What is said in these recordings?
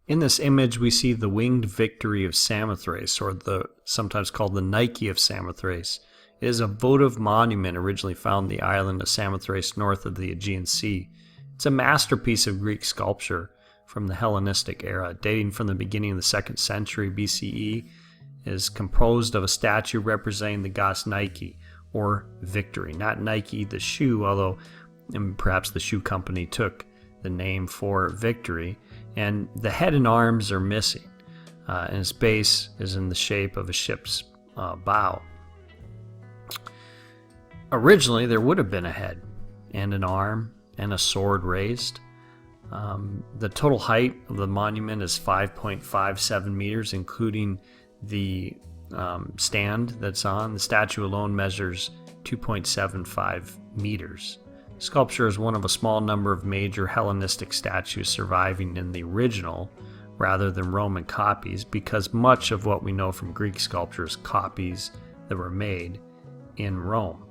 In this image, we see the winged victory of Samothrace, or sometimes called the Nike of Samothrace. It is a votive monument originally found in the island of Samothrace north of the Aegean Sea. It's a masterpiece of Greek sculpture from the Hellenistic era, dating from the beginning of the 2nd century BCE. It is composed of a statue representing the goddess Nike, or victory. Not Nike the shoe, although perhaps the shoe company took the name for victory. And the head and arms are missing, and its base is in the shape of a ship's bow. Originally, there would have been a head and an arm and a sword raised. The total height of the monument is 5.57 meters, including the stand that's on. The statue alone measures 2.75 meters. Sculpture is one of a small number of major Hellenistic statues surviving in the original rather than Roman copies, because much of what we know from Greek sculpture is copies that were made in Rome.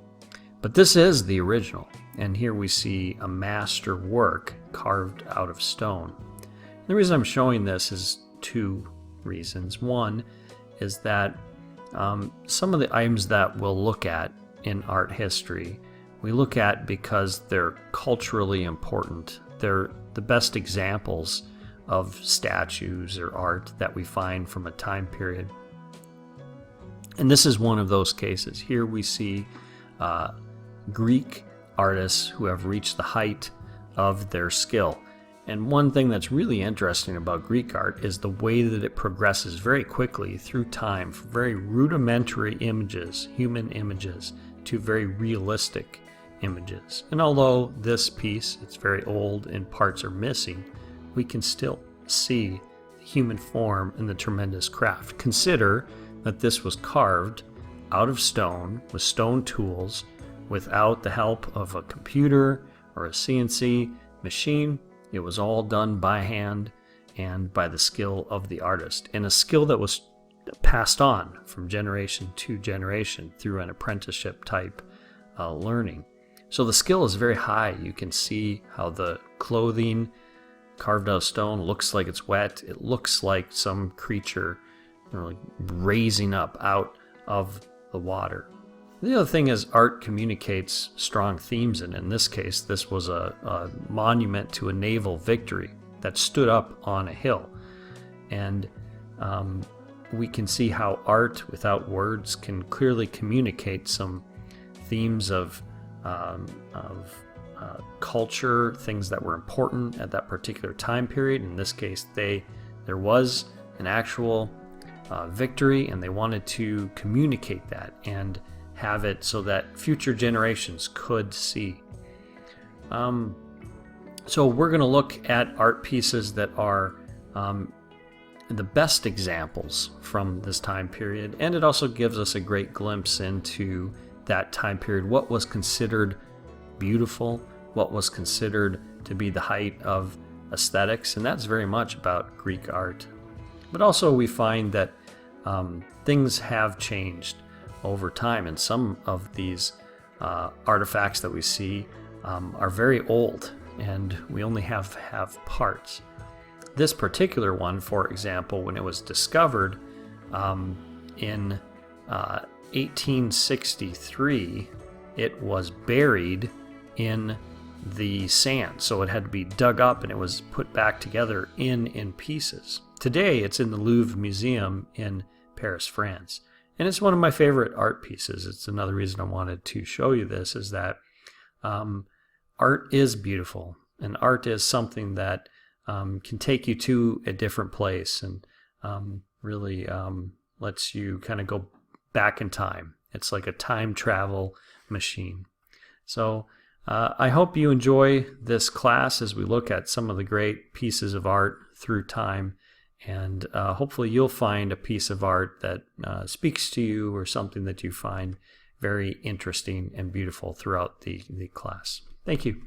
But this is the original, and here we see a master work carved out of stone. The reason I'm showing this is two reasons. One is that some of the items that we'll look at in art history we look at because they're culturally important. They're the best examples of statues or art that we find from a time period. And this is one of those cases. Here we see Greek artists who have reached the height of their skill. And one thing that's really interesting about Greek art is the way that it progresses very quickly through time, from very rudimentary images, human images, to very realistic images. And although this piece, it's very old and parts are missing, we can still see the human form and the tremendous craft. Consider that this was carved out of stone with stone tools without the help of a computer or a CNC machine. It was all done by hand and by the skill of the artist, and a skill that was passed on from generation to generation through an apprenticeship type learning. So the skill is very high. You can see how the clothing carved out of stone looks like it's wet. It looks like some creature like raising up out of the water. The other thing is art communicates strong themes, and in this case, this was a monument to a naval victory that stood up on a hill. And we can see how art without words can clearly communicate some themes of culture, things that were important at that particular time period. In this case, there was an actual victory, and they wanted to communicate that and have it so that future generations could see. So we're going to look at art pieces that are the best examples from this time period, and it also gives us a great glimpse into that time period, what was considered beautiful, what was considered to be the height of aesthetics, and that's very much about Greek art. But also we find that things have changed over time, and some of these artifacts that we see are very old, and we only have parts. This particular one, for example, when it was discovered in 1863, it was buried in the sand, so it had to be dug up and it was put back together in pieces. Today it's in the Louvre Museum in Paris, France, and it's one of my favorite art pieces. It's another reason I wanted to show you this, is that art is beautiful, and art is something that can take you to a different place and really lets you kind of go back in time. It's like a time travel machine. So I hope you enjoy this class as we look at some of the great pieces of art through time, and hopefully you'll find a piece of art that speaks to you, or something that you find very interesting and beautiful throughout the class. Thank you.